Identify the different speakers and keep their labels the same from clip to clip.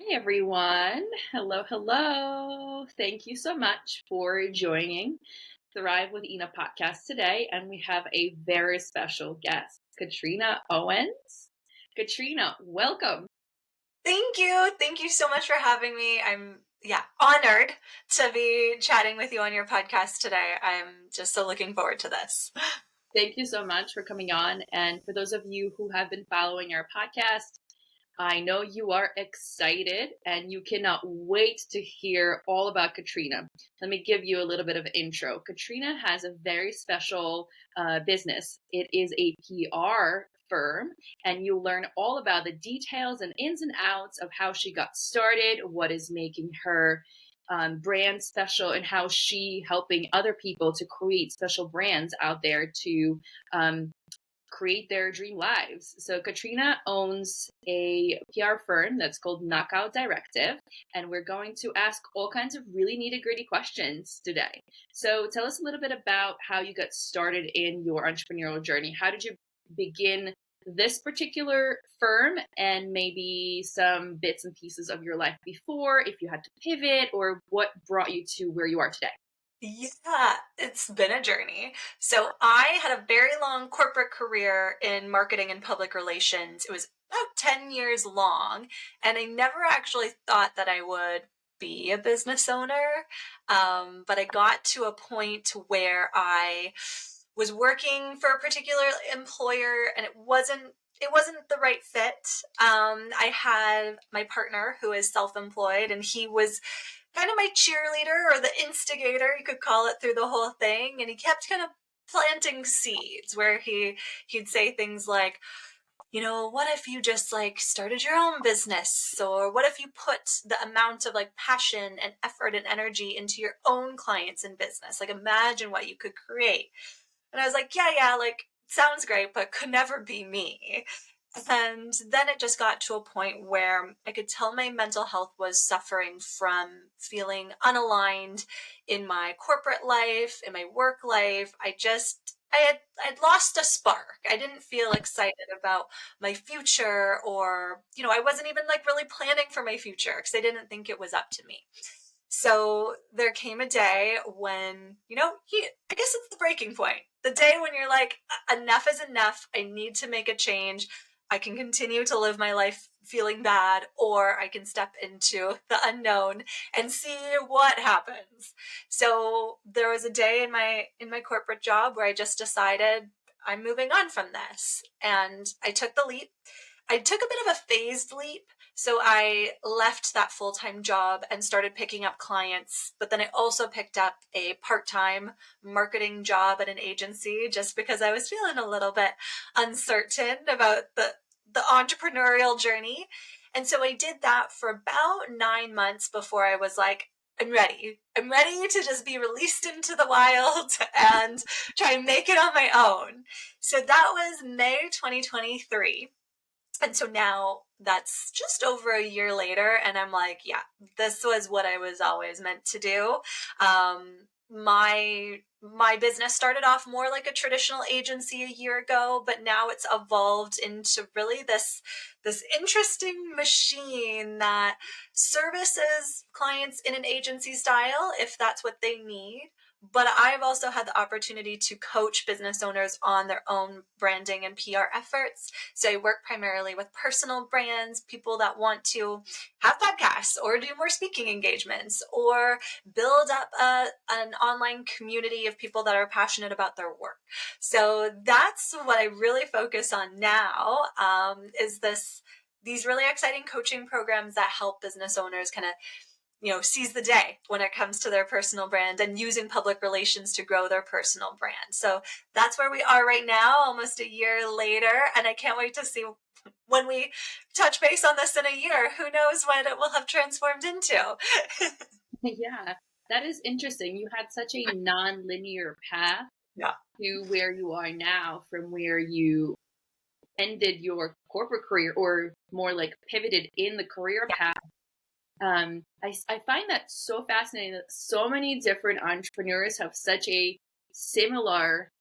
Speaker 1: Hey everyone. Hello, hello. Thank you so much for joining Thrive with Ina podcast today. And we have a very special guest, Katrina Owens. Katrina, welcome.
Speaker 2: Thank you. Thank you so much for having me. I'm honored to be chatting with you on your podcast today. I'm just so looking forward to this.
Speaker 1: Thank you so much for coming on. And for those of you who have been following our podcast, I know you are excited and you cannot wait to hear all about Katrina. Let me give you a little bit of intro. Katrina has a very special business. It is a PR firm, and you'll learn all about the details and ins and outs of how she got started, what is making her brand special, and how she helping other people to create special brands out there to create their dream lives. So Katrina owns a PR firm that's called Knockout Directive, and we're going to ask all kinds of really nitty-gritty questions today. So tell us a little bit about how you got started in your entrepreneurial journey. How did you begin this particular firm, and maybe some bits and pieces of your life before, if you had to pivot, or what brought you to where you are today?
Speaker 2: Yeah, it's been a journey. So I had a very long corporate career in marketing and public relations. It was about 10 years long, and I never actually thought that I would be a business owner. But I got to a point where I was working for a particular employer and it wasn't the right fit. I had my partner who is self-employed, and he was kind of my cheerleader or the instigator, you could call it, through the whole thing. And he kept kind of planting seeds where he'd say things like, what if you just like started your own business? Or what if you put the amount of like passion and effort and energy into your own clients and business? Like imagine what you could create. And I was like, yeah, like sounds great, but could never be me. And then it just got to a point where I could tell my mental health was suffering from feeling unaligned in my corporate life, in my work life. I'd lost a spark. I didn't feel excited about my future, or, I wasn't even like really planning for my future because I didn't think it was up to me. So there came a day when, I guess it's the breaking point. The day when you're like, enough is enough. I need to make a change. I can continue to live my life feeling bad, or I can step into the unknown and see what happens. So there was a day in my corporate job where I just decided I'm moving on from this. And I took the leap. I took a bit of a phased leap. So I left that full-time job and started picking up clients, but then I also picked up a part-time marketing job at an agency just because I was feeling a little bit uncertain about the entrepreneurial journey. And so I did that for about 9 months before I was like, I'm ready. I'm ready to just be released into the wild and try and make it on my own. So that was May 2023. And so now that's just over a year later, and I'm like, yeah, this was what I was always meant to do. My business started off more like a traditional agency a year ago, but now it's evolved into really this interesting machine that services clients in an agency style if that's what they need. But I've also had the opportunity to coach business owners on their own branding and PR efforts. So I work primarily with personal brands, people that want to have podcasts or do more speaking engagements or build up an online community of people that are passionate about their work. So that's what I really focus on now, is these really exciting coaching programs that help business owners kind of seize the day when it comes to their personal brand and using public relations to grow their personal brand. So that's where we are right now, almost a year later. And I can't wait to see when we touch base on this in a year. Who knows what it will have transformed into?
Speaker 1: Yeah, that is interesting. You had such a non-linear path
Speaker 2: Yeah.
Speaker 1: to where you are now from where you ended your corporate career, or more like pivoted in the career path. I find that so fascinating that so many different entrepreneurs have such a similar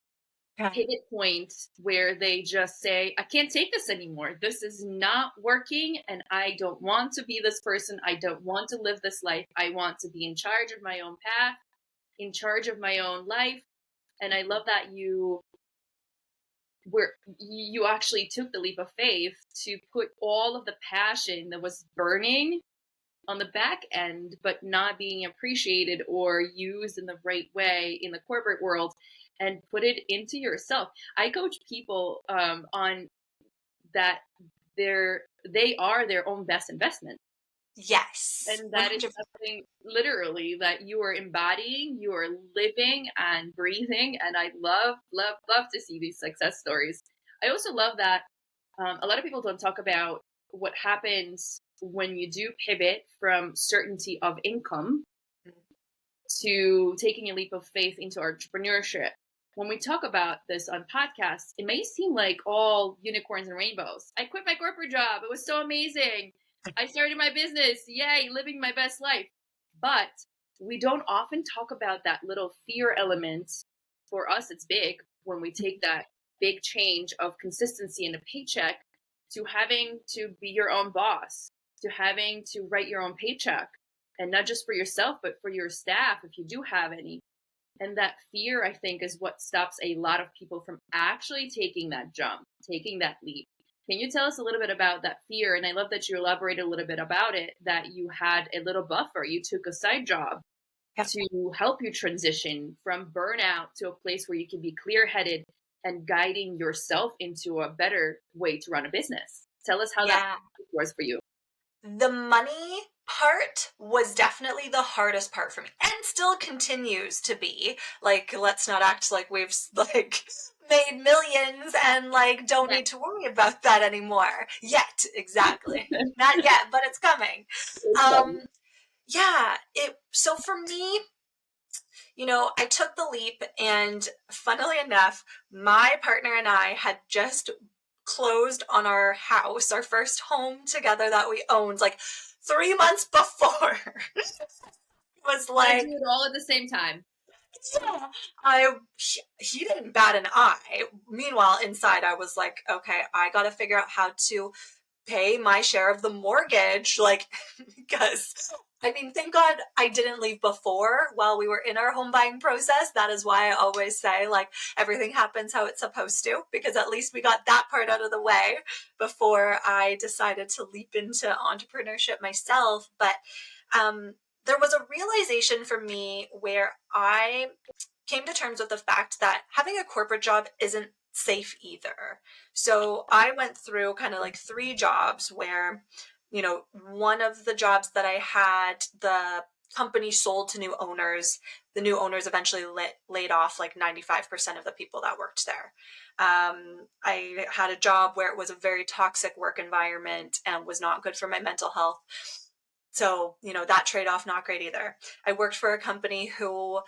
Speaker 2: Yeah.
Speaker 1: pivot point where they just say, I can't take this anymore. This is not working. And I don't want to be this person. I don't want to live this life. I want to be in charge of my own path, in charge of my own life. And I love that you actually took the leap of faith to put all of the passion that was burning on the back end, but not being appreciated or used in the right way in the corporate world, and put it into yourself. I coach people on that they are their own best investment.
Speaker 2: Yes,
Speaker 1: And that is
Speaker 2: 100%.
Speaker 1: something literally that you are embodying, you are living and breathing. And I love, love, love to see these success stories. I also love that a lot of people don't talk about what happens when you do pivot from certainty of income to taking a leap of faith into entrepreneurship. When we talk about this on podcasts, it may seem like all unicorns and rainbows. I quit my corporate job. It was so amazing. I started my business. Yay, living my best life. But we don't often talk about that little fear element. For us, it's big when we take that big change of consistency in a paycheck to having to be your own boss, to having to write your own paycheck, and not just for yourself, but for your staff, if you do have any. And that fear, I think, is what stops a lot of people from actually taking that jump, taking that leap. Can you tell us a little bit about that fear? And I love that you elaborated a little bit about it, that you had a little buffer. You took a side job
Speaker 2: Yeah.
Speaker 1: to help you transition from burnout to a place where you can be clear headed and guiding yourself into a better way to run a business. Tell us how that
Speaker 2: Yeah.
Speaker 1: was for you.
Speaker 2: The money part was definitely the hardest part for me and still continues to be. Like, let's not act like we've like made millions and like don't
Speaker 1: Yeah.
Speaker 2: need to worry about that anymore yet. Exactly. Not yet, but it's coming. Um yeah, it so for me, I took the leap, and funnily enough, my partner and I had just closed on our house, our first home together that we owned, like 3 months before. It was
Speaker 1: Gotta do
Speaker 2: like,
Speaker 1: it all at the same time.
Speaker 2: yeah, he didn't bat an eye. Meanwhile, inside, I was like, okay, I got to figure out how to pay my share of the mortgage, like, because I mean, thank God I didn't leave before while we were in our home buying process. That is why I always say, like, everything happens how it's supposed to, because at least we got that part out of the way before I decided to leap into entrepreneurship myself. But there was a realization for me where I came to terms with the fact that having a corporate job isn't safe either. So I went through kind of like three jobs where, one of the jobs that I had, the company sold to new owners. The new owners eventually laid off like 95% of the people that worked there. I had a job where it was a very toxic work environment and was not good for my mental health. So, that trade off, not great either. I worked for a company who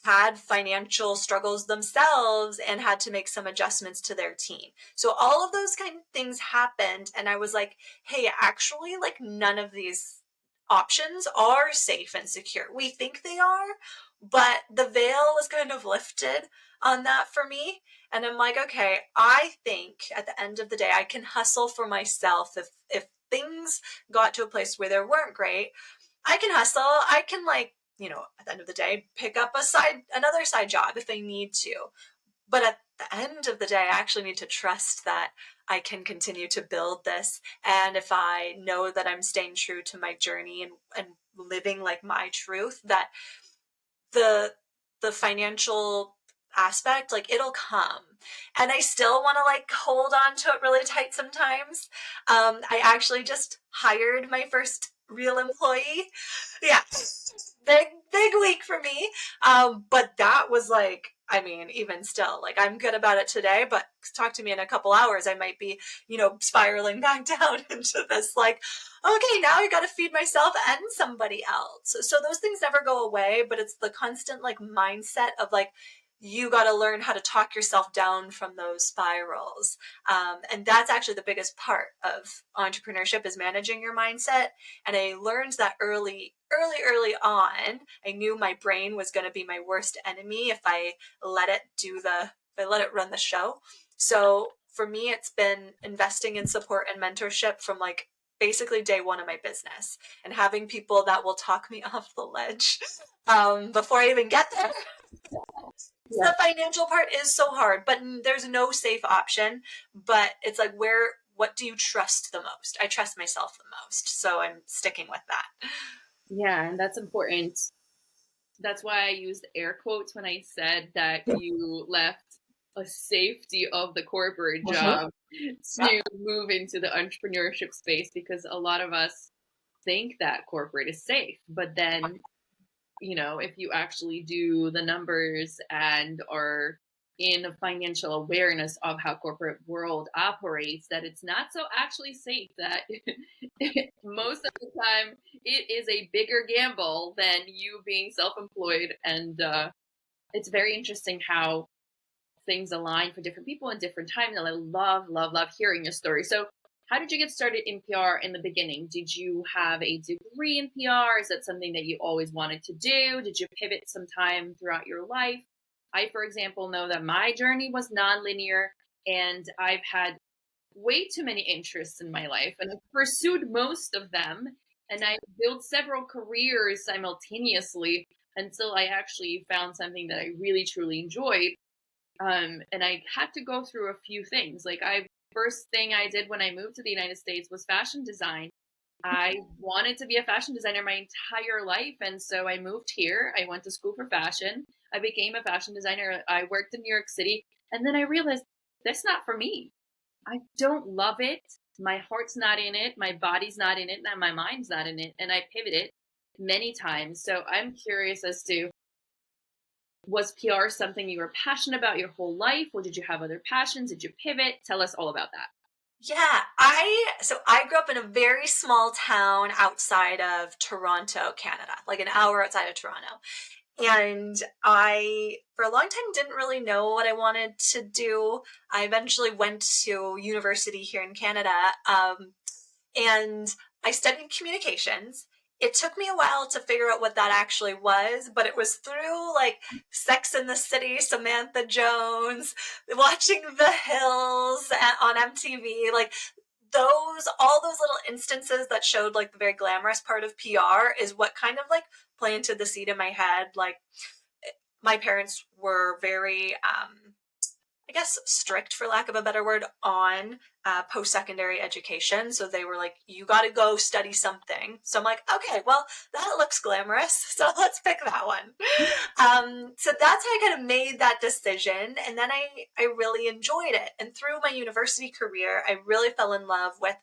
Speaker 2: had financial struggles themselves and had to make some adjustments to their team. So, all of those kind of things happened. And I was like, hey, actually, like, none of these options are safe and secure. We think they are, but the veil was kind of lifted on that for me. And I'm like, okay, I think at the end of the day, I can hustle for myself if things got to a place where they weren't great. I can hustle. I can like, at the end of the day, pick up another side job if I need to. But at the end of the day, I actually need to trust that I can continue to build this. And if I know that I'm staying true to my journey and living like my truth, that the the financial aspect, like, it'll come. And I still want to like hold on to it really tight sometimes. I actually just hired my first real employee. Yeah, big week for me. But that was like, I mean, even still, like, I'm good about it today, but talk to me in a couple hours, I might be, spiraling back down into this, like, okay, now I got to feed myself and somebody else. So those things never go away, but it's the constant like mindset of like, you got to learn how to talk yourself down from those spirals. And that's actually the biggest part of entrepreneurship, is managing your mindset. And I learned that early on. I knew my brain was going to be my worst enemy if I let it do the I let it run the show. So for me, it's been investing in support and mentorship from like basically day one of my business, and having people that will talk me off the ledge before I even get there.
Speaker 1: Yeah.
Speaker 2: The financial part is so hard, but there's no safe option. But it's like, what do you trust the most? I trust myself the most. So I'm sticking with that.
Speaker 1: Yeah, and that's important. That's why I used air quotes when I said that you left a safety of the corporate
Speaker 2: Mhm.
Speaker 1: job
Speaker 2: Yep.
Speaker 1: to move into the entrepreneurship space, because a lot of us think that corporate is safe. But then, if you actually do the numbers and are in a financial awareness of how corporate world operates, that it's not so actually safe, that most of the time it is a bigger gamble than you being self-employed. And it's very interesting how things align for different people in different times. And I love, love, love hearing your story. So how did you get started in PR in the beginning? Did you have a degree in PR? Is that something that you always wanted to do? Did you pivot sometime throughout your life? I, for example, know that my journey was nonlinear, and I've had way too many interests in my life, and I've pursued most of them, and I built several careers simultaneously until I actually found something that I really truly enjoyed. And I had to go through a few things. Like, first thing I did when I moved to the United States was fashion design. I wanted to be a fashion designer my entire life, and so I moved here. I went to school for fashion. I became a fashion designer. I worked in New York City, and then I realized that's not for me. I don't love it. My heart's not in it. My body's not in it. And my mind's not in it. And I pivoted many times. So I'm curious as to, was PR something you were passionate about your whole life, or did you have other passions? Did you pivot? Tell us all about that.
Speaker 2: Yeah, I grew up in a very small town outside of Toronto, Canada, like an hour outside of Toronto. And I, for a long time, didn't really know what I wanted to do. I eventually went to university here in Canada, and I studied communications. It took me a while to figure out what that actually was, but it was through like Sex in the City, Samantha Jones, watching The Hills on MTV, like all those little instances that showed like the very glamorous part of PR is what kind of like planted the seed in my head. Like, my parents were very I guess strict, for lack of a better word, on post-secondary education. So they were like, you got to go study something. So I'm like, okay, well, that looks glamorous. So let's pick that one. So that's how I kind of made that decision. And then I really enjoyed it. And through my university career, I really fell in love with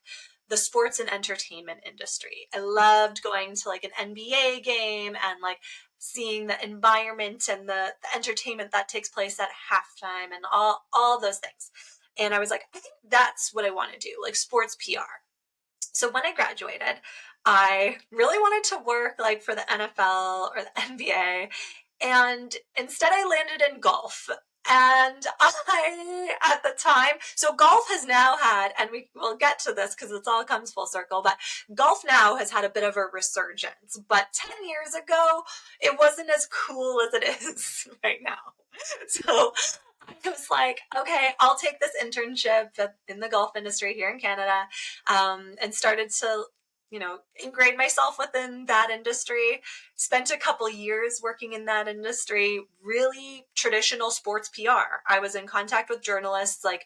Speaker 2: the sports and entertainment industry. I loved going to like an NBA game and like seeing the environment and the entertainment that takes place at halftime and all those things. And I was like, I think that's what I want to do, like sports PR. So when I graduated, I really wanted to work like for the NFL or the NBA. And instead I landed in golf. And at the time, so golf has now had, and we will get to this because it all comes full circle, but golf now has had a bit of a resurgence. But 10 years ago, it wasn't as cool as it is right now. So I was like, okay, I'll take this internship in the golf industry here in Canada, and started to, ingrate myself within that industry. Spent a couple years working in that industry, really traditional sports PR. I was in contact with journalists like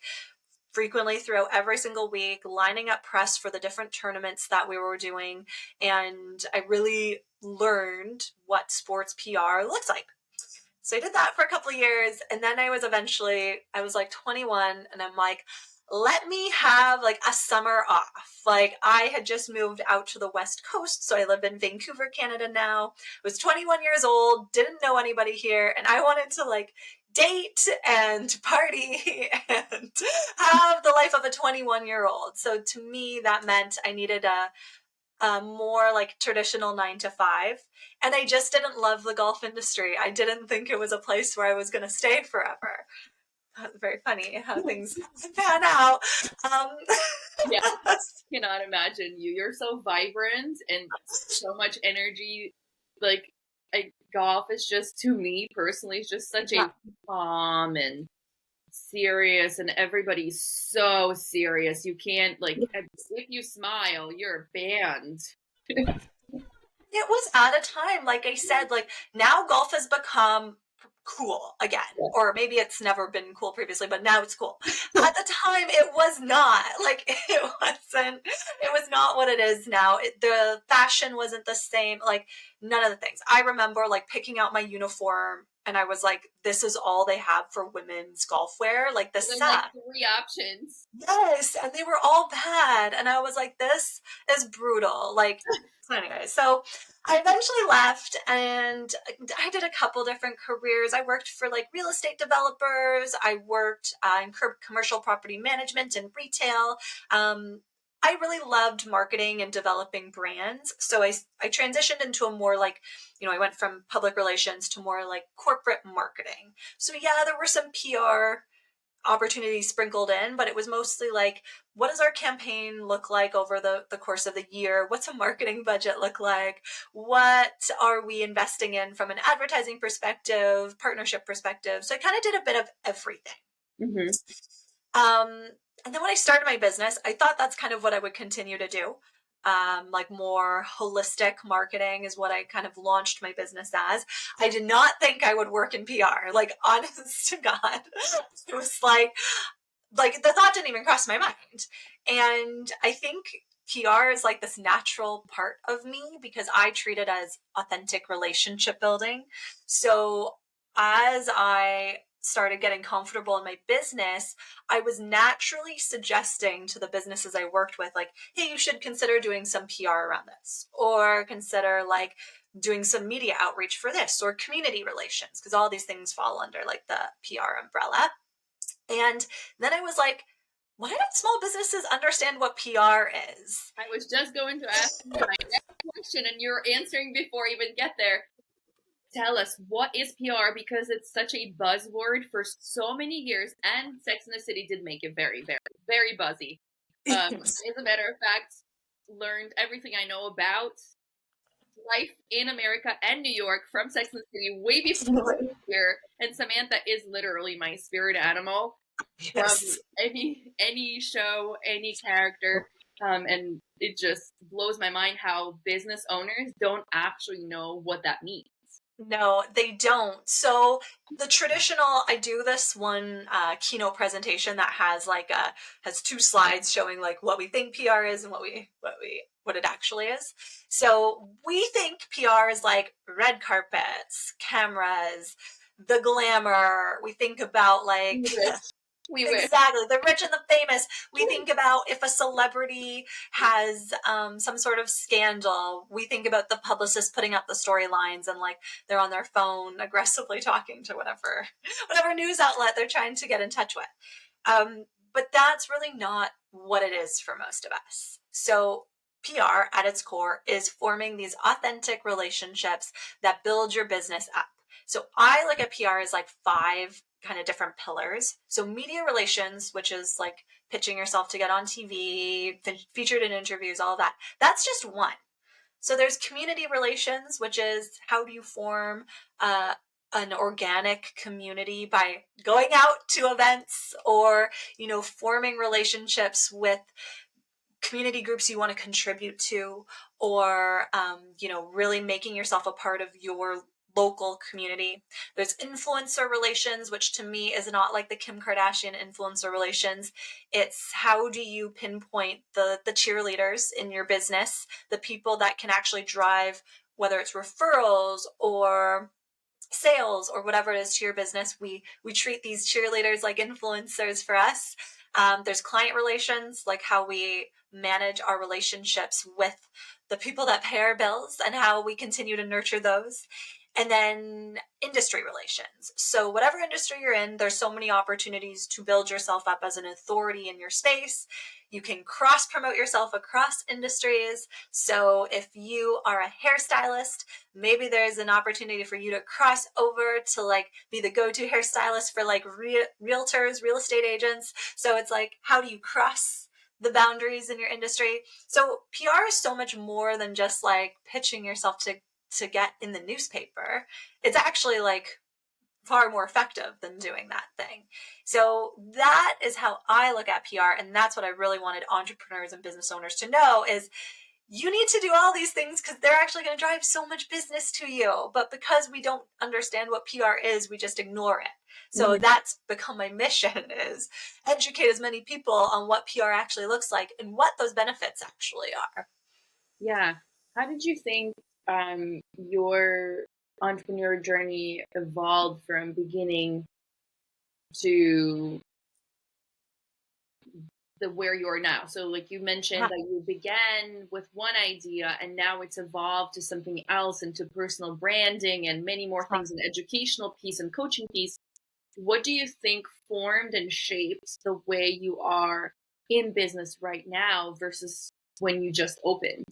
Speaker 2: frequently throughout every single week, lining up press for the different tournaments that we were doing. And I really learned what sports PR looks like. So I did that for a couple of years, and then I was like 21, and I'm like, let me have like a summer off. Like, I had just moved out to the West Coast, so I live in Vancouver, Canada now. I was 21 years old, didn't know anybody here, and I wanted to like date and party and have the life of a 21-year-old. So to me, that meant I needed a more like traditional 9 to 5. And I just didn't love the golf industry. I didn't think it was a place where I was going to stay forever. That's very funny how things pan out. Um,
Speaker 1: Yeah, cannot imagine you. You're so vibrant and so much energy. Like, golf is just, to me personally, is just such
Speaker 2: yeah,
Speaker 1: a calm and serious and everybody's so serious. You can't, like, if you smile, you're banned.
Speaker 2: It was at a time, like I said, like now golf has become cool again, or maybe it's never been cool previously, but now it's cool. At the time, it was not. Like it wasn't. It was not what it is now. The fashion wasn't the same. Like none of the things. I remember like picking out my uniform, and I was like, "This is all they have for women's golf wear. Like this
Speaker 1: There's like
Speaker 2: sucks."
Speaker 1: three options.
Speaker 2: Yes, and they were all bad, and I was like, "This is brutal." Like, so anyway, so I eventually left, and I did a couple different careers. I worked for like real estate developers. I worked in commercial property management and retail. Um, I really loved marketing and developing brands, so I transitioned into a more like, I went from public relations to more like corporate marketing. So yeah, there were some PR opportunities sprinkled in, but it was mostly like, what does our campaign look like over the course of the year? What's a marketing budget look like? What are we investing in from an advertising perspective, partnership perspective? So I kind of did a bit of everything.
Speaker 1: Mm-hmm.
Speaker 2: Um, and then when I started my business, I thought that's kind of what I would continue to do. Like more holistic marketing is what I kind of launched my business as. I did not think I would work in PR. Like, honest to God, it was like the thought didn't even cross my mind. And I think PR is like this natural part of me because I treat it as authentic relationship building. So as I started getting comfortable in my business, I was naturally suggesting to the businesses I worked with, like, hey, you should consider doing some PR around this, or consider like doing some media outreach for this, or community relations, because all these things fall under like the PR umbrella. And then I was like, why don't small businesses understand what PR is?
Speaker 1: I was just going to ask you my next question, and you're answering before I even get there. Tell us, what is PR? Because it's such a buzzword for so many years, and Sex and the City did make it very, very, very buzzy. As a matter of fact, learned everything I know about life in America and New York from Sex and the City way before here. And Samantha is literally my spirit animal from
Speaker 2: Yes.
Speaker 1: any show, any character. And it just blows my mind how business owners don't actually know what that means.
Speaker 2: No, they don't. So the traditional, I do this one keynote presentation that has like has two slides showing like what we think PR is and what it actually is. So we think PR is like red carpets, cameras, the glamour. We think about like
Speaker 1: We wish.
Speaker 2: exactly the rich and the famous. We think about if a celebrity has some sort of scandal. We think about the publicist putting up the storylines and like they're on their phone aggressively talking to whatever news outlet they're trying to get in touch with. But that's really not what it is for most of us. So PR at its core is forming these authentic relationships that build your business up. So I look at PR as like 5 kind of different pillars. So media relations, which is like pitching yourself to get on TV, featured in interviews, all of that. That's just one. So there's community relations, which is how do you form an organic community by going out to events or, forming relationships with community groups you want to contribute to, or, really making yourself a part of your local community. There's influencer relations, which to me is not like the Kim Kardashian influencer relations. It's how do you pinpoint the cheerleaders in your business, the people that can actually drive, whether it's referrals or sales or whatever it is to your business. We treat these cheerleaders like influencers for us. There's client relations, like how we manage our relationships with the people that pay our bills and how we continue to nurture those. And then industry relations. So whatever industry you're in, there's so many opportunities to build yourself up as an authority in your space. You can cross promote yourself across industries. So if you are a hairstylist, maybe there's an opportunity for you to cross over to like be the go-to hairstylist for like realtors, real estate agents. So it's like, how do you cross the boundaries in your industry? So PR is so much more than just like pitching yourself to get in the newspaper. It's actually like far more effective than doing that thing. So that is how I look at PR. And that's what I really wanted entrepreneurs and business owners to know is you need to do all these things because they're actually going to drive so much business to you. But because we don't understand what PR is, we just ignore it. So that's become my mission is educate as many people on what PR actually looks like and what those benefits actually are.
Speaker 1: Yeah. How did you think your entrepreneur journey evolved from beginning to the where you are now? So like you mentioned that you began with one idea and now it's evolved to something else, into personal branding and many more things, an educational piece and coaching piece. What do you think formed and shaped the way you are in business right now versus when you just opened?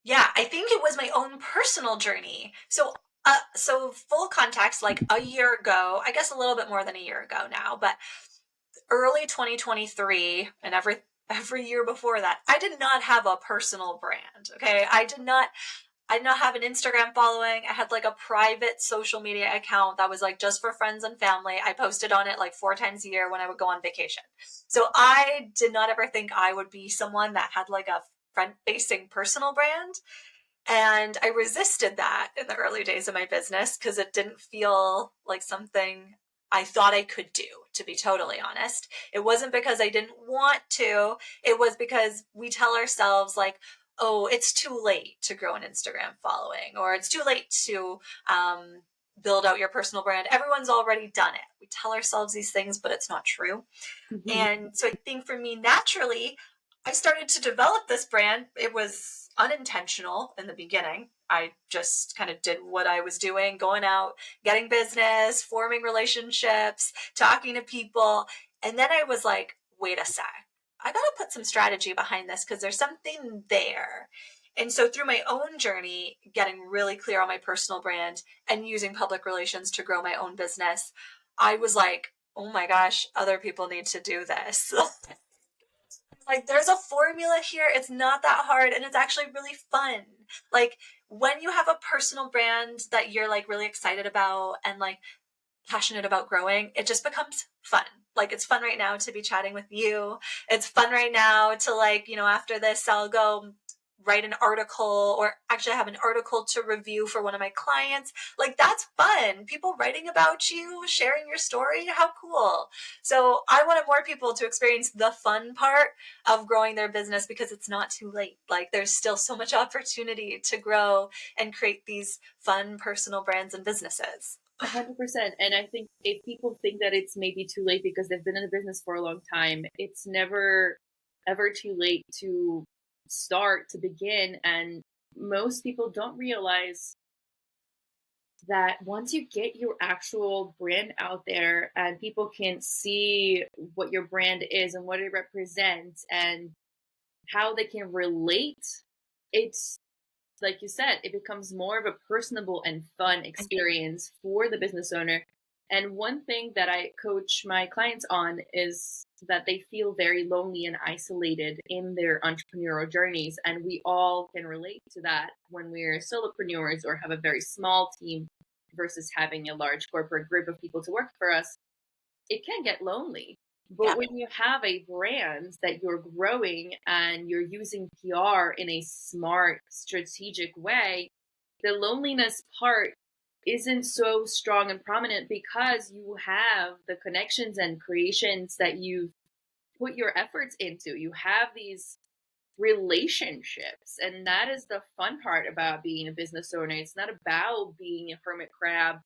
Speaker 2: Yeah, I think it was my own personal journey. So full context, like a year ago, I guess a little bit more than a year ago now, but early 2023 and every year before that, I did not have a personal brand. Okay. I did not have an Instagram following. I had like a private social media account that was like just for friends and family. I posted on it like 4 times a year when I would go on vacation. So I did not ever think I would be someone that had like a front facing personal brand. And I resisted that in the early days of my business because it didn't feel like something I thought I could do, to be totally honest. It wasn't because I didn't want to. It was because we tell ourselves like, oh, it's too late to grow an Instagram following, or it's too late to build out your personal brand. Everyone's already done it. We tell ourselves these things, but it's not true. And so I think for me, naturally, I started to develop this brand. It was unintentional in the beginning. I just kind of did what I was doing, going out, getting business, forming relationships, talking to people. And then I was like, wait a sec. I got to put some strategy behind this because there's something there. And so through my own journey, getting really clear on my personal brand and using public relations to grow my own business, I was like, oh my gosh, other people need to do this. Like there's a formula here. It's not that hard and it's actually really fun. Like when you have a personal brand that you're like really excited about and like passionate about growing, it just becomes fun. Like it's fun right now to be chatting with you. It's fun right now to like, after this, I'll go write an article, or actually I have an article to review for one of my clients. Like that's fun. People writing about you, sharing your story. How cool. So I wanted more people to experience the fun part of growing their business because it's not too late. Like there's still so much opportunity to grow and create these fun personal brands and businesses.
Speaker 1: 100%. And I think if people think that it's maybe too late because they've been in the business for a long time, it's never ever too late to start, to begin. And most people don't realize that once you get your actual brand out there and people can see what your brand is and what it represents and how they can relate, it's like you said, it becomes more of a personable and fun experience for the business owner. And one thing that I coach my clients on is that they feel very lonely and isolated in their entrepreneurial journeys. And we all can relate to that when we're solopreneurs or have a very small team versus having a large corporate group of people to work for us. It can get lonely. But when you have a brand that you're growing and you're using PR in a smart, strategic way, the loneliness part isn't so strong and prominent because you have the connections and creations that you've put your efforts into. You have these relationships, and that is the fun part about being a business owner. It's not about being a hermit crab,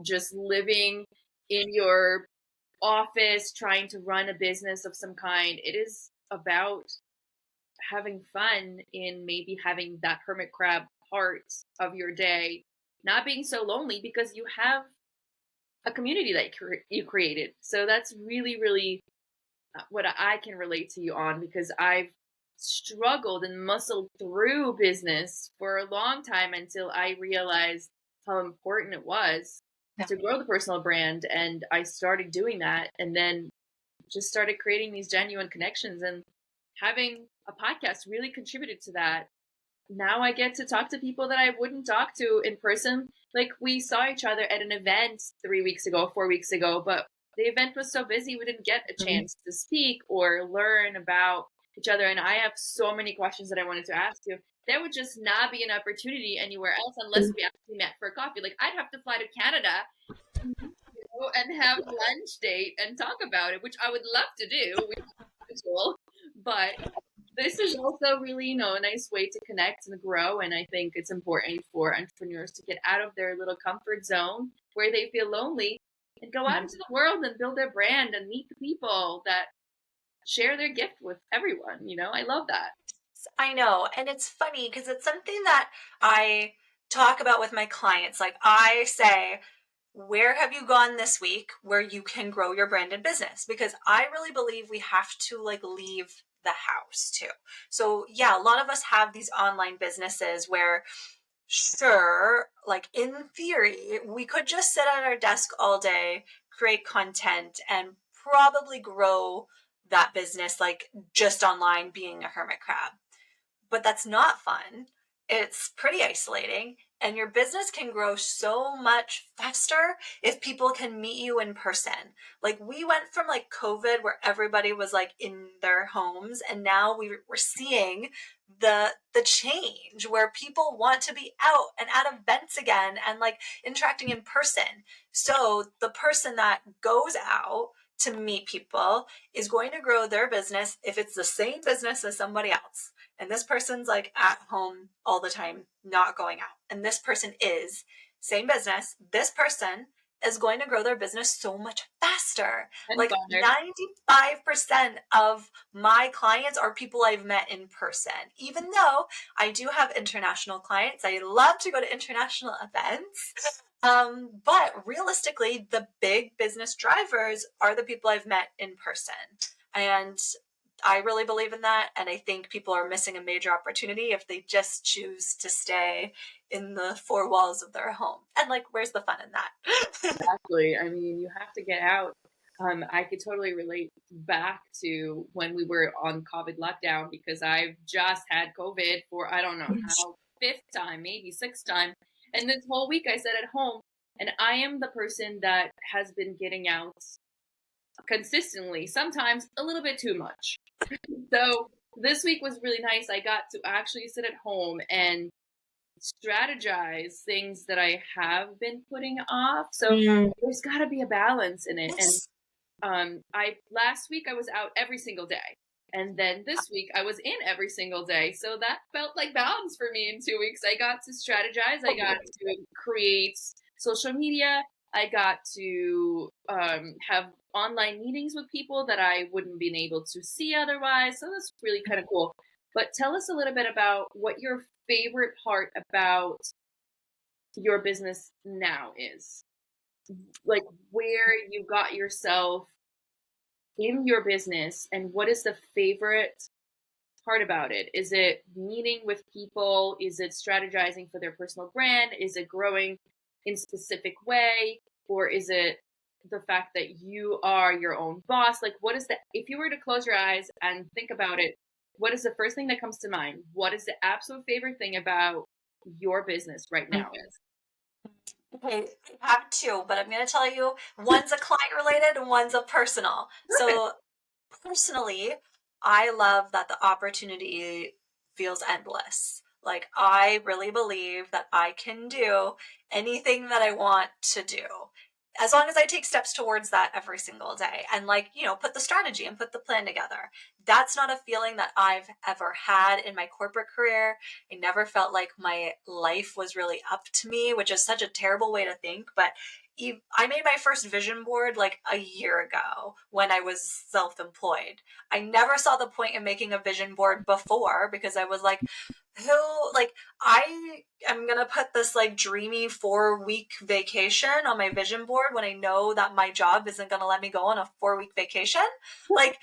Speaker 1: just living in your office trying to run a business of some kind. It is about having fun in maybe having that hermit crab part of your day, not being so lonely because you have a community that you created. So that's really, really what I can relate to you on, because I've struggled and muscled through business for a long time until I realized how important it was to grow the personal brand. And I started doing that and then just started creating these genuine connections, and having a podcast really contributed to that. now I get to talk to people that I wouldn't talk to in person. Like we saw each other at an event 3 weeks ago, 4 weeks ago, but the event was so busy we didn't get a
Speaker 2: Mhm.
Speaker 1: chance to speak or learn about each other. And I have so many questions that I wanted to ask you. There would just not be an opportunity anywhere else unless we actually met for coffee. Like I'd have to fly to Canada, and have lunch date and talk about it, which I would love to do. We have virtual, but this is also really, a nice way to connect and grow. And I think it's important for entrepreneurs to get out of their little comfort zone where they feel lonely and go out into the world and build their brand and meet the people that share their gift with everyone. I love that.
Speaker 2: I know. And it's funny because it's something that I talk about with my clients. Like I say, where have you gone this week where you can grow your brand and business? Because I really believe we have to like leave the house too. So yeah, a lot of us have these online businesses where sure, like in theory, we could just sit at our desk all day, create content, and probably grow that business like just online being a hermit crab, but that's not fun. It's pretty isolating, and your business can grow so much faster if people can meet you in person. Like we went from like COVID where everybody was like in their homes, and now we're seeing the change where people want to be out and at events again and like interacting in person. So the person that goes out to meet people is going to grow their business if it's the same business as somebody else, and this person's like at home all the time, not going out. And this person is same business. This person is going to grow their business so much faster.
Speaker 1: And
Speaker 2: Like
Speaker 1: funner.
Speaker 2: 95% of my clients are people I've met in person. Even though I do have international clients, I love to go to international events. But realistically, the big business drivers are the people I've met in person. And I really believe in that. And I think people are missing a major opportunity if they just choose to stay in the four walls of their home. And like, where's the fun in that?
Speaker 1: Exactly. I mean, you have to get out. I could totally relate back to when we were on COVID lockdown because I've just had COVID for I don't know how fifth time, maybe sixth time. And this whole week I sat at home and I am the person that has been getting out consistently, sometimes a little bit too much. So this week was really nice. I got to actually sit at home and strategize things that I have been putting off. So
Speaker 2: Mm.
Speaker 1: there's got to be a balance in it. And
Speaker 2: Yes.
Speaker 1: I last week I was out every single day. And then this week I was in every single day. So that felt like balance for me in 2 weeks. I got to strategize. I got to create social media. I got to have online meetings with people that I wouldn't been able to see otherwise. So that's really kind of cool. But tell us a little bit about what your favorite part about your business now is. Like where you got yourself in your business and what is the favorite part about it? Is it meeting with people? Is it strategizing for their personal brand? Is it growing in specific way? Or is it the fact that you are your own boss? Like what is the if you were to close your eyes and think about it, what is the first thing that comes to mind? What is the absolute favorite thing about your business right now is?
Speaker 2: Okay, I have two, but I'm going to tell you one's a client related and one's a personal.
Speaker 1: Perfect.
Speaker 2: So, personally, I love that the opportunity feels endless. Like, I really believe that I can do anything that I want to do as long as I take steps towards that every single day and, like, put the strategy and put the plan together. That's not a feeling that I've ever had in my corporate career. I never felt like my life was really up to me, which is such a terrible way to think. But I made my first vision board like a year ago when I was self employed. I never saw the point in making a vision board before because I was like, like, I am gonna put this like dreamy 4 week vacation on my vision board when I know that my job isn't gonna let me go on a 4 week vacation. Like,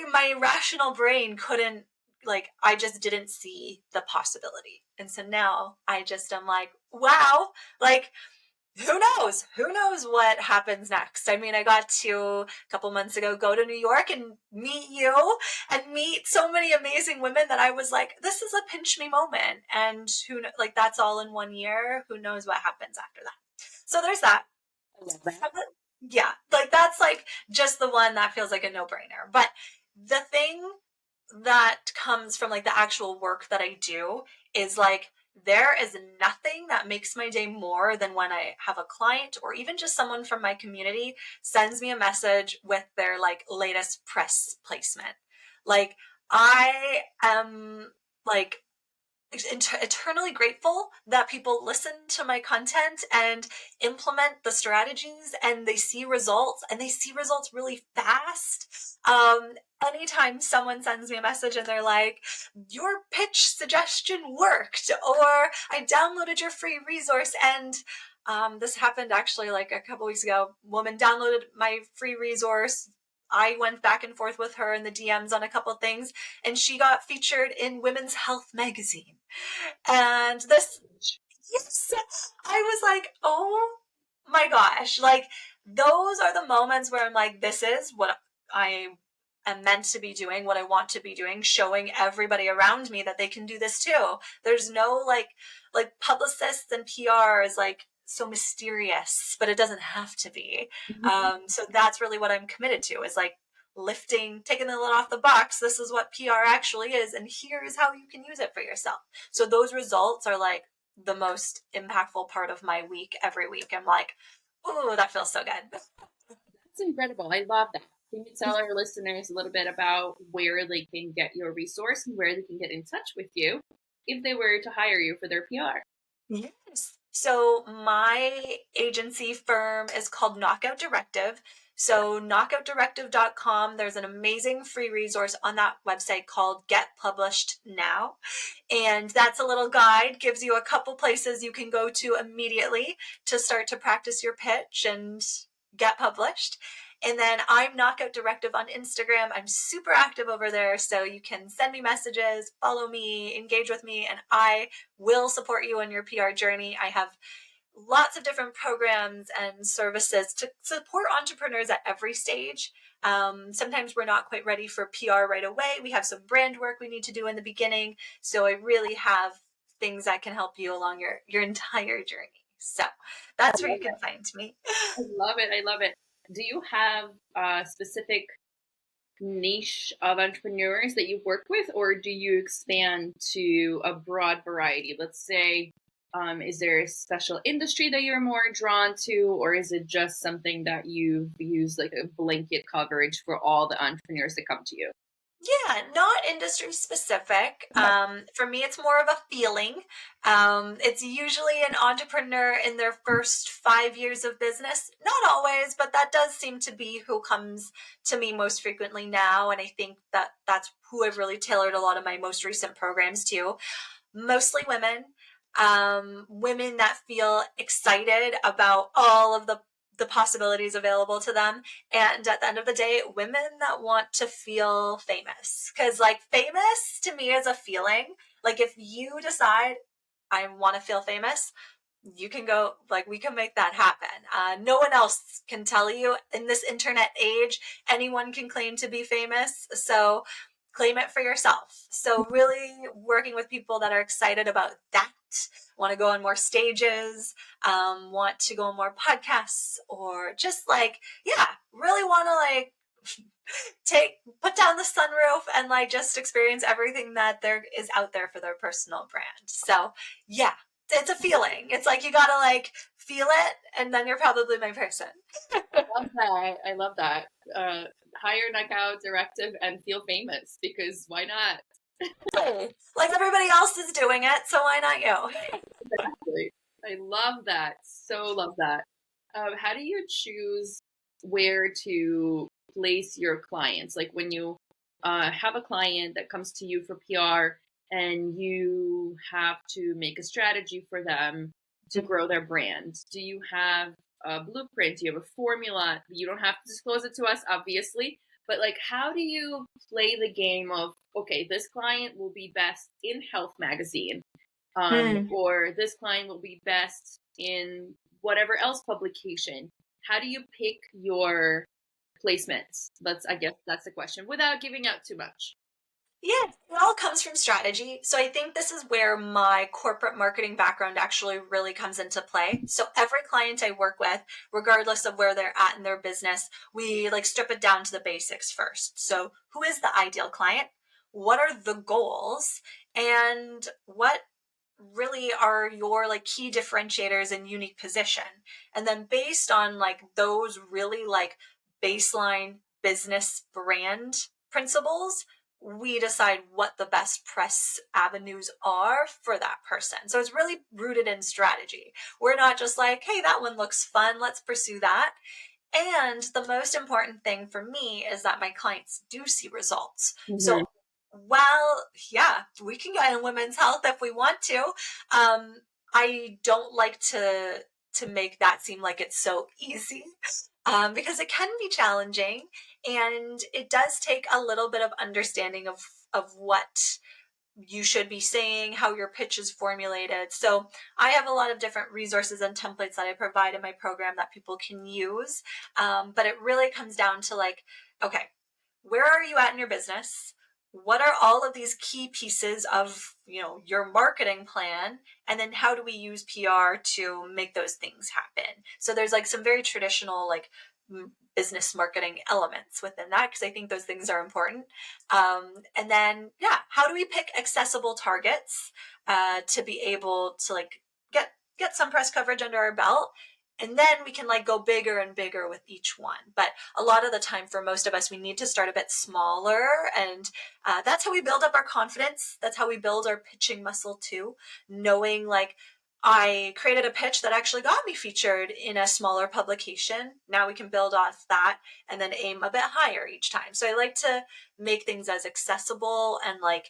Speaker 2: my rational brain couldn't, like, I just didn't see the possibility. And so now I just am like, wow, like Who knows what happens next? I mean, I got to a couple months ago go to New York and meet you and meet so many amazing women that I was like, this is a pinch me moment. And like that's all in 1 year. Who knows what happens after that? So there's that.
Speaker 1: I love that.
Speaker 2: Yeah, like that's like just the one that feels like a no-brainer. But the thing that comes from like the actual work that I do is like there is nothing that makes my day more than when I have a client or even just someone from my community sends me a message with their like latest press placement. Like I am like eternally grateful that people listen to my content and implement the strategies and they see results and they see results really fast. Anytime someone sends me a message and they're like, your pitch suggestion worked, or I downloaded your free resource and this happened actually like a couple weeks ago. Woman downloaded my free resource. I went back and forth with her in the DMs on a couple things, and she got featured in Women's Health magazine. And this, yes, I was like, oh my gosh, like those are the moments where I'm like, this is what I am meant to be doing, what I want to be doing, showing everybody around me that they can do this too. There's no like publicists and PR is like so mysterious, but it doesn't have to be. So that's really what I'm committed to is like lifting, taking the lid off the box. This is what PR actually is, and here's how you can use it for yourself. So those results are like the most impactful part of my week every week. I'm like, oh, that feels so good.
Speaker 1: That's incredible. I love that. Can you tell our listeners a little bit about where they can get your resource and where they can get in touch with you if they were to hire you for their PR?
Speaker 2: Yes. So my agency firm is called Knockout Directive. So knockoutdirective.com, there's an amazing free resource on that website called Get Published Now. And that's a little guide, gives you a couple places you can go to immediately to start to practice your pitch and get published. And then I'm Knockout Directive on Instagram. I'm super active over there. So you can send me messages, follow me, engage with me, and I will support you on your PR journey. I have lots of different programs and services to support entrepreneurs at every stage. Sometimes we're not quite ready for PR right away. We have some brand work we need to do in the beginning. So I really have things that can help you along your entire journey. So that's where you can find me.
Speaker 1: I love it. I love it. Do you have a specific niche of entrepreneurs that you work with, or do you expand to a broad variety? Let's say, is there a special industry that you're more drawn to, or is it just something that you've used like a blanket coverage for all the entrepreneurs that come to you?
Speaker 2: Yeah, not industry specific. For me, it's more of a feeling. It's usually an entrepreneur in their first 5 years of business. Not always, but that does seem to be who comes to me most frequently now. And I think that that's who I've really tailored a lot of my most recent programs to. Mostly women, women that feel excited about all of the possibilities available to them. And at the end of the day, women that want to feel famous. Because, like, famous to me is a feeling. Like, if you decide, I want to feel famous, you can go, like, we can make that happen. No one else can tell you. In this internet age, anyone can claim to be famous. So, claim it for yourself. So, really working with people that are excited about that, want to go on more stages, want to go on more podcasts, or just like, yeah, really want to like put down the sunroof and like just experience everything that there is out there for their personal brand. So yeah, it's a feeling. It's like you gotta like feel it, and then you're probably my person.
Speaker 1: I love that. I love that. Hire Knockout Directive and feel famous, because why not?
Speaker 2: Like everybody else is doing it, so why not you?
Speaker 1: Exactly. I love that. So love that. How do you choose where to place your clients? Like when you have a client that comes to you for PR and you have to make a strategy for them to grow their brand. Do you have a blueprint? Do you have a formula? You don't have to disclose it to us, obviously. But like, how do you play the game of, okay, this client will be best in Health magazine, or this client will be best in whatever else publication, how do you pick your placements? I guess that's the question without giving out too much.
Speaker 2: Yeah, it all comes from strategy. So I think this is where my corporate marketing background actually really comes into play. So every client I work with, regardless of where they're at in their business, we like strip it down to the basics first. So who is the ideal client? What are the goals? And what really are your like key differentiators and unique position? And then based on like those really like baseline business brand principles, we decide what the best press avenues are for that person. So it's really rooted in strategy. We're not just like, hey, that one looks fun, let's pursue that. And the most important thing for me is that my clients do see results.
Speaker 1: Mm-hmm.
Speaker 2: So while, yeah, we can get in women's health if we want to, I don't like to make that seem like it's so easy, because it can be challenging, and it does take a little bit of understanding of what you should be saying, how your pitch is formulated. So I have a lot of different resources and templates that I provide in my program that people can use. But it really comes down to like, okay, where are you at in your business? What are all of these key pieces of, your marketing plan? And then how do we use PR to make those things happen? So there's like some very traditional, like business marketing elements within that, because I think those things are important. And then, yeah, how do we pick accessible targets to be able to like get some press coverage under our belt? And then we can like go bigger and bigger with each one. But a lot of the time for most of us, we need to start a bit smaller. And that's how we build up our confidence. That's how we build our pitching muscle too. Knowing like, I created a pitch that actually got me featured in a smaller publication. Now we can build off that and then aim a bit higher each time. So I like to make things as accessible and like,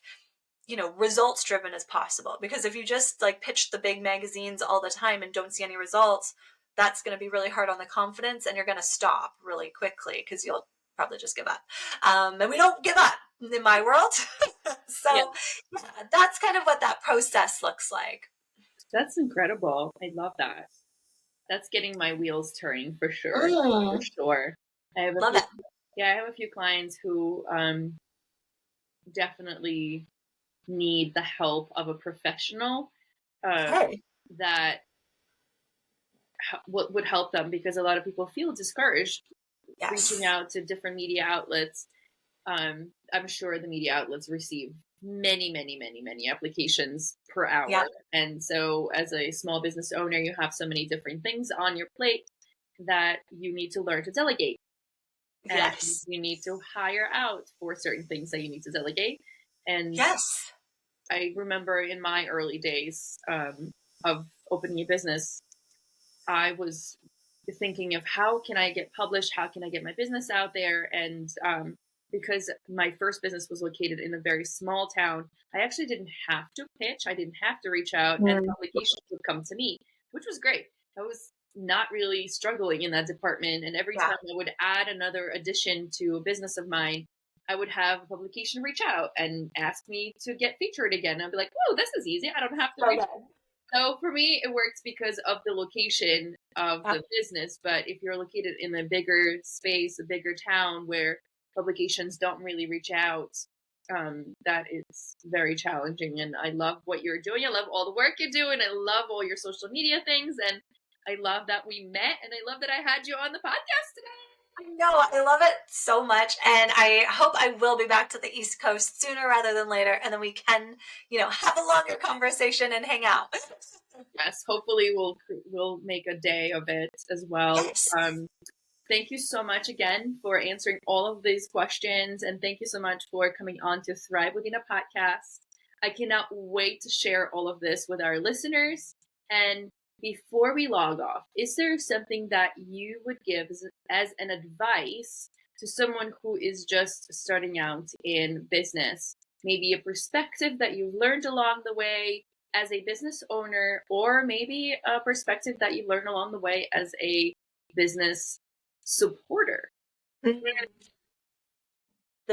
Speaker 2: results driven as possible. Because if you just like pitch the big magazines all the time and don't see any results, that's going to be really hard on the confidence, and you're going to stop really quickly because you'll probably just give up. And we don't give up in my world. So
Speaker 1: Yeah.
Speaker 2: yeah, that's kind of what that process looks like.
Speaker 1: That's incredible. I love that. That's getting my wheels turning for sure. For
Speaker 2: Mm,
Speaker 1: sure. I have a
Speaker 2: love
Speaker 1: few,
Speaker 2: it.
Speaker 1: yeah, I have a few clients who definitely need the help of a professional um,
Speaker 2: Okay.
Speaker 1: that would help them, because a lot of people feel discouraged reaching
Speaker 2: Yes.
Speaker 1: out to different media outlets. I'm sure the media outlets receive many, many, many, many applications per
Speaker 2: Yeah.
Speaker 1: hour. And so, as a small business owner, you have so many different things on your plate that you need to learn to delegate. And
Speaker 2: Yes.
Speaker 1: you need to hire out for certain things that you need to delegate. And
Speaker 2: Yes.
Speaker 1: I remember in my early days of opening a business, I was thinking of how can I get published? How can I get my business out there? And because my first business was located in a very small town, I actually didn't have to pitch. I didn't have to reach out, and
Speaker 2: Mm.
Speaker 1: publications would come to me, which was great. I was not really struggling in that department. And every
Speaker 2: Yeah.
Speaker 1: time I would add another addition to a business of mine, I would have a publication reach out and ask me to get featured again. I'd be like, "Whoa, this is easy. I don't have to
Speaker 2: So
Speaker 1: reach."
Speaker 2: good.
Speaker 1: So for me, it works because of the location of
Speaker 2: Yeah.
Speaker 1: the business. But if you're located in a bigger space, a bigger town where publications don't really reach out, that is very challenging. And I love what you're doing. I love all the work you do, and I love all your social media things. And I love that we met, and I love that I had you on the podcast today.
Speaker 2: No, I love it so much, and I hope I will be back to the East Coast sooner rather than later, and then we can, have a longer conversation and hang out.
Speaker 1: Yes, hopefully we'll make a day of it as well.
Speaker 2: Yes.
Speaker 1: Thank you so much again for answering all of these questions. And thank you so much for coming on to Thrive Within a Podcast. I cannot wait to share all of this with our listeners. And before we log off, is there something that you would give as an advice to someone who is just starting out in business? Maybe a perspective that you've learned along the way as a business owner, or maybe a perspective that you've learned along the way as a business supporter.
Speaker 2: The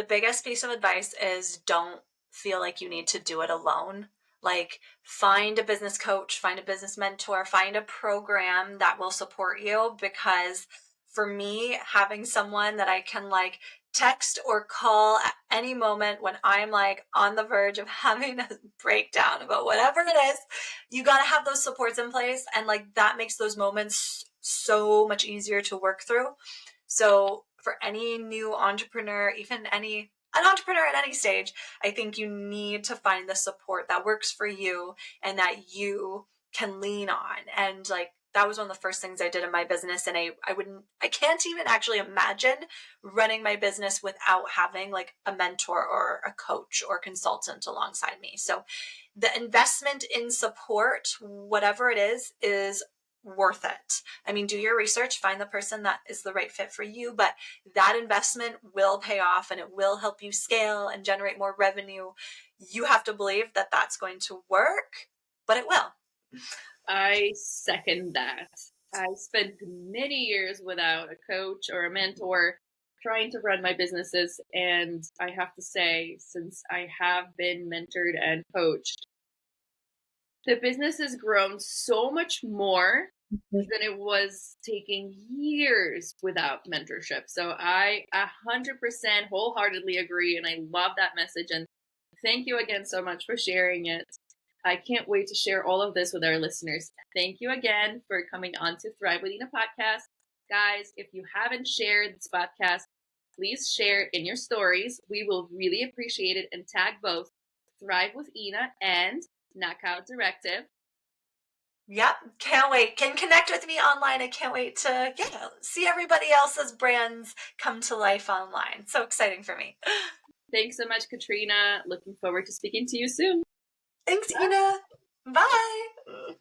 Speaker 2: biggest piece of advice is don't feel like you need to do it alone. Like, find a business coach, find a business mentor, find a program that will support you, because for me, having someone that I can like text or call at any moment when I'm like on the verge of having a breakdown about whatever it is, you got to have those supports in place. And like that makes those moments so much easier to work through. So for any new entrepreneur, even an entrepreneur at any stage, I think you need to find the support that works for you and that you can lean on. And like that was one of the first things I did in my business. And I can't even actually imagine running my business without having like a mentor or a coach or consultant alongside me. So the investment in support, whatever it is worth it. I mean, do your research, find the person that is the right fit for you, but that investment will pay off and it will help you scale and generate more revenue. You have to believe that that's going to work, but it will.
Speaker 1: I second that. I spent many years without a coach or a mentor trying to run my businesses. And I have to say, since I have been mentored and coached, the business has grown so much more than it was taking years without mentorship. So I 100% wholeheartedly agree. And I love that message. And thank you again so much for sharing it. I can't wait to share all of this with our listeners. Thank you again for coming on to Thrive with Ina podcast. Guys, if you haven't shared this podcast, please share it in your stories. We will really appreciate it, and tag both Thrive with Ina and Knockout Directive.
Speaker 2: Yep, can't wait. Can connect with me online. I can't wait to see everybody else's brands come to life online. So exciting for me.
Speaker 1: Thanks so much, Katrina. Looking forward to speaking to you soon.
Speaker 2: Thanks, Ina. Bye.